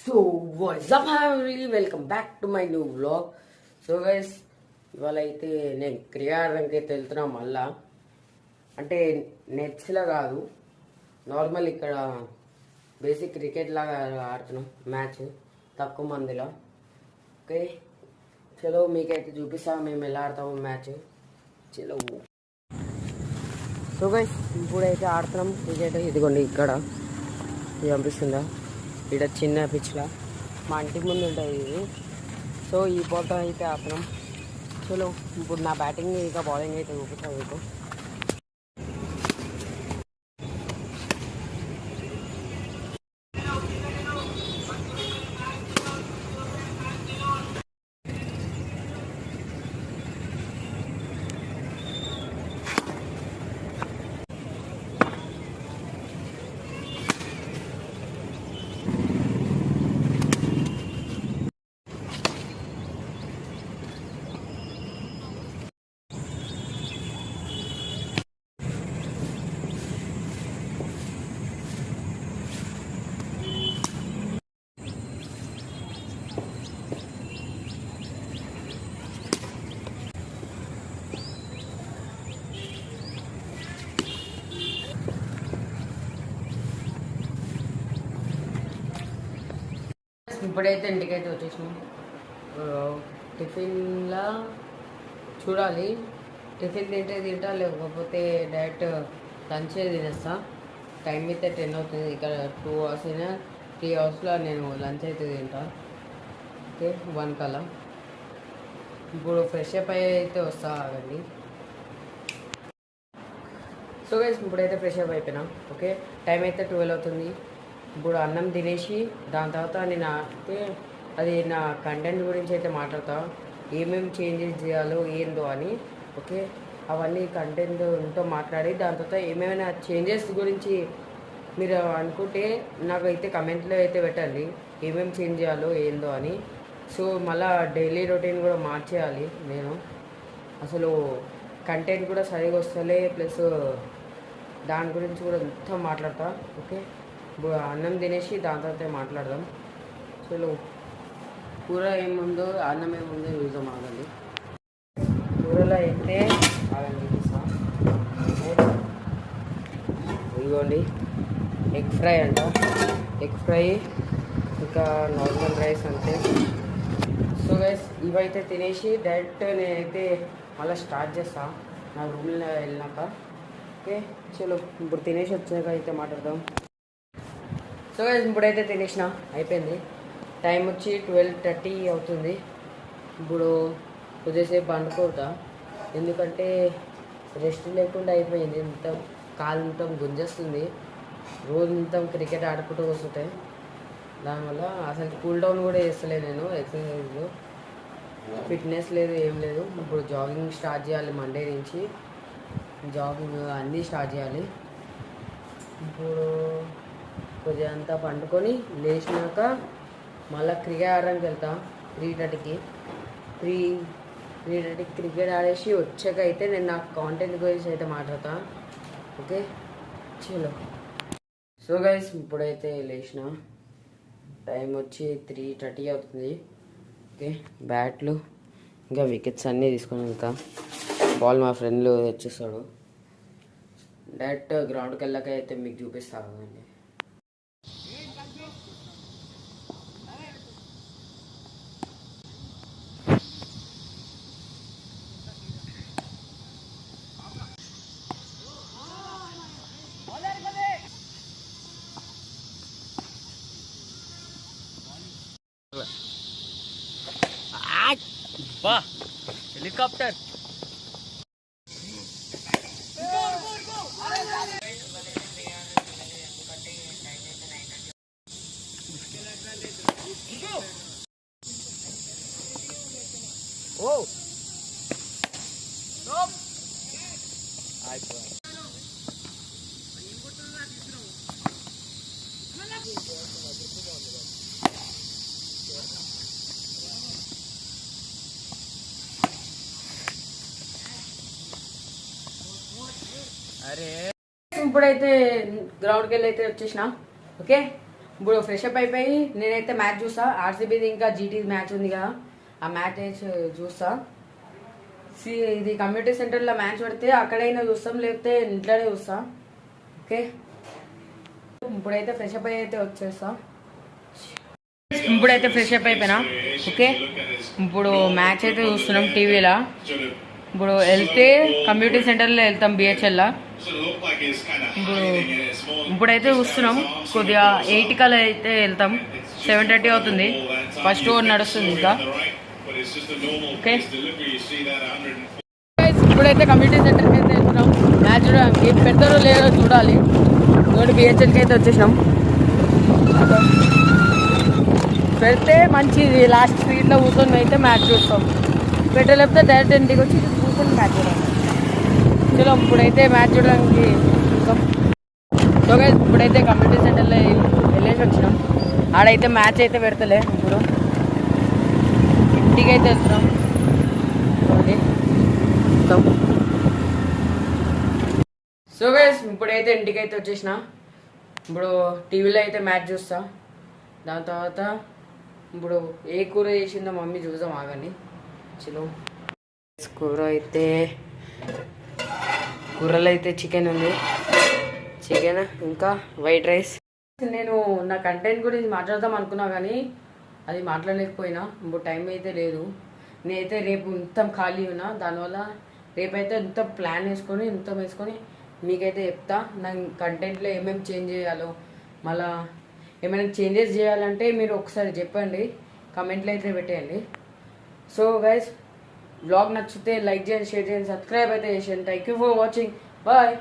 So what's up family, welcome back to my new vlog. So guys, ఇవాళ అయితే నేను క్రియారంకి అయితే వెళ్తున్నాం. మళ్ళా అంటే నెట్స్లో కాదు, నార్మల్ ఇక్కడ బేసిక్ క్రికెట్ లాగా ఆడుతున్నాం. మ్యాచ్ తక్కువ మందిలో. ఓకే, చలో మీకైతే చూపిస్తాం మేము ఎలా ఆడతాము మ్యాచ్. చలో. సో గైస్, ఇప్పుడైతే ఆడుతున్నాం క్రికెట్. ఇదిగోండి ఇక్కడ ఇది కనిపిస్తుందా, ఇక్కడ చిన్న పిచ్లా మా ఇంటి ముందు ఉంటుంది ఇది. సో ఈ పూట అయితే ఆడుతున్నాం. చలో ఇప్పుడు నా బ్యాటింగ్ ఇంకా బౌలింగ్ అయితే చూపిస్తాను మీకు. ఇప్పుడైతే ఇంటికైతే వచ్చేసినాం. టిఫిన్లా చూడాలి, టిఫిన్ తింటా లేకపోతే డైరెక్ట్ లంచ్ తినేస్తా. టైం అయితే 10 అవుతుంది. ఇక్కడ 2 అవర్స్ అయినా 3 అవర్స్లో నేను లంచ్ అయితే తింటా. ఓకే, 1 కల్లా. ఇప్పుడు ఫ్రెష్ అప్ అయితే వస్తా ఆగండి. సో గైస్, ఇప్పుడైతే ఫ్రెష్ అప్ అయిపోయినా. ఓకే, టైం అయితే 12 అవుతుంది. ఇప్పుడు అన్నం తినేసి దాని తర్వాత నేను అయితే అది నా కంటెంట్ గురించి అయితే మాట్లాడతా, ఏమేమి చేంజెస్ చేయాలో ఏందో అని. ఓకే, అవన్నీ కంటెంట్తో మాట్లాడి దాని తర్వాత ఏమైనా చేంజెస్ గురించి మీరు అనుకుంటే నాకు అయితే కమెంట్లో అయితే పెట్టండి, ఏమేమి చేంజ్ చేయాలో ఏందో అని. సో మళ్ళీ డైలీ రొటీన్ కూడా మార్చేయాలి నేను. అసలు కంటెంట్ కూడా సరిగా వస్తలే, ప్లస్ దాని గురించి కూడా మొత్తం మాట్లాడతా. ఓకే, అన్నం తినేసి దాని తర్వాత మాట్లాడదాం. చలో, కూర ఏముందో అన్నం ఏముందో చూద్దాం. ఆగండి. కూరలో అయితే ఆగండి, ఇదిగోండి ఎగ్ ఫ్రై అంట. ఎగ్ ఫ్రై ఇంకా నార్మల్ రైస్ అంతే. సో గైస్, ఇవైతే తినేసి డైరెక్ట్ నేనైతే మళ్ళీ స్టార్ట్ చేస్తా నా రూమ్లో వెళ్ళినాక. ఓకే, చలో ఇప్పుడు తినేసి వచ్చాక అయితే మాట్లాడదాం. సో ఇప్పుడైతే తినేసిన అయిపోయింది. టైం వచ్చి 12:30 అవుతుంది. ఇప్పుడు కొద్దిసేపు పండుకోతా, ఎందుకంటే రెస్ట్ లేకుండా అయిపోయింది. మొత్తం కాలు మొత్తం గుంజేస్తుంది. రోజు మొత్తం క్రికెట్ ఆడుకుంటూ వస్తుంటాయి. దానివల్ల అసలు కూల్ డౌన్ కూడా చేస్తలే నేను. ఎక్సర్సైజ్లో ఫిట్నెస్ లేదు, ఏం లేదు. ఇప్పుడు జాగింగ్ స్టార్ట్ చేయాలి. మండే నుంచి జాగింగ్ అన్నీ స్టార్ట్ చేయాలి. ఇప్పుడు కొద్దిగా అంతా పండుకొని లేచినాక మళ్ళీ క్రికెట్ ఆడడానికి వెళ్తా 3:30కి. 3:30కి క్రికెట్ ఆడేసి వచ్చాక అయితే నేను నా కాంటెంట్ గురించి అయితే మాట్లాడతా. ఓకే, చలో. సో గైస్, ఇప్పుడైతే లేచిన టైం వచ్చి 3:30 అవుతుంది. ఓకే, బ్యాట్లు ఇంకా వికెట్స్ అన్నీ తీసుకొని వెళ్తా. బాల్ మా ఫ్రెండ్లు వచ్చేస్తాడు. డైరెక్ట్ గ్రౌండ్కి వెళ్ళాక అయితే మీకు చూపిస్తాను అండి. हेलीकॉप्टर ओ అరే, ఇప్పుడైతే గ్రౌండ్కి వెళ్ళి అయితే వచ్చేసిన. ఓకే, ఇప్పుడు ఫ్రెష్ అప్ అయిపోయి నేనైతే మ్యాచ్ చూస్తా. ఆర్సీబీది ఇంకా జీటీ మ్యాచ్ ఉంది కదా, ఆ మ్యాచ్ చూస్తా. ఇది కమ్యూనిటీ సెంటర్లో మ్యాచ్ పడితే అక్కడైనా చూస్తాం, లేకపోతే ఇంట్లోనే చూస్తా. ఓకే, ఇప్పుడైతే ఫ్రెష్ అప్ అయితే వచ్చేస్తా. ఇప్పుడైతే ఫ్రెష్ అప్ అయిపోయినా. ఓకే, ఇప్పుడు మ్యాచ్ అయితే చూస్తున్నాం టీవీలో. ఇప్పుడు వెళ్తే కమ్యూనిటీ సెంటర్లో వెళ్తాం బిహెచ్ఎల్లో. ఇప్పుడైతే చూస్తున్నాం కొద్దిగా 8 కల్లా అయితే వెళ్తాం. 7:30 అవుతుంది, ఫస్ట్ ఓవర్ నడుస్తుంది ఇంకా. ఓకే, ఇప్పుడైతే కమ్యూనిటీ సెంటర్కి అయితే వెళ్తున్నాం మ్యాచ్ చూడడానికి. పెడతారో లేదో చూడాలి. ఇప్పుడు బిహెచ్ఎల్కి అయితే వచ్చేసినాం. పెడితే మంచిది, లాస్ట్ స్ట్రీట్లో కూర్చొని అయితే మ్యాచ్ చూస్తాం. పెట్టలేకపోతే డైరెక్ట్ ఇంటికి వచ్చి కూర్చొని మ్యాచ్ చూడాలి. చలో ఇప్పుడైతే మ్యాచ్ చూడడానికి చూస్తాం. సో గైస్ ఇప్పుడైతే కమ్యూనిటీ సెంటర్లో వెళ్ళేసి వచ్చినాం. ఆడైతే మ్యాచ్ అయితే పెడతలే. ఇప్పుడు ఇంటికి అయితే వెళ్తున్నాం. చూడండి మొత్తం. సో గైస్ ఇప్పుడైతే ఇంటికి అయితే వచ్చేసిన. ఇప్పుడు టీవీలో అయితే మ్యాచ్ చూస్తా. దాని తర్వాత ఇప్పుడు ఏ కూర చేసిందో మమ్మీ చూద్దాం, ఆగండి. చలో, కూరలో అయితే చికెన్ ఉంది, చికెన్ ఇంకా వైట్ రైస్. నేను నా కంటెంట్ గురించి మాట్లాడదాం అనుకున్నా కానీ అది మాట్లాడలేకపోయినా. ఇప్పుడు టైం అయితే లేదు. నేనైతే రేపు మొత్తం ఖాళీ ఉన్నా, దానివల్ల రేపైతే ఇంత ప్లాన్ వేసుకొని మీకైతే చెప్తా. నా కంటెంట్లో ఏమేమి చేంజ్ చేయాలో, మళ్ళీ ఏమైనా చేంజెస్ చేయాలంటే మీరు ఒకసారి చెప్పండి, కమెంట్లో అయితే పెట్టేయండి. సో గైస్, బ్లాగ్ నచ్చితే లైక్ చేయండి, షేర్ చేయండి, సబ్స్క్రైబ్ అయితే చేయండి. Thank you for watching, bye.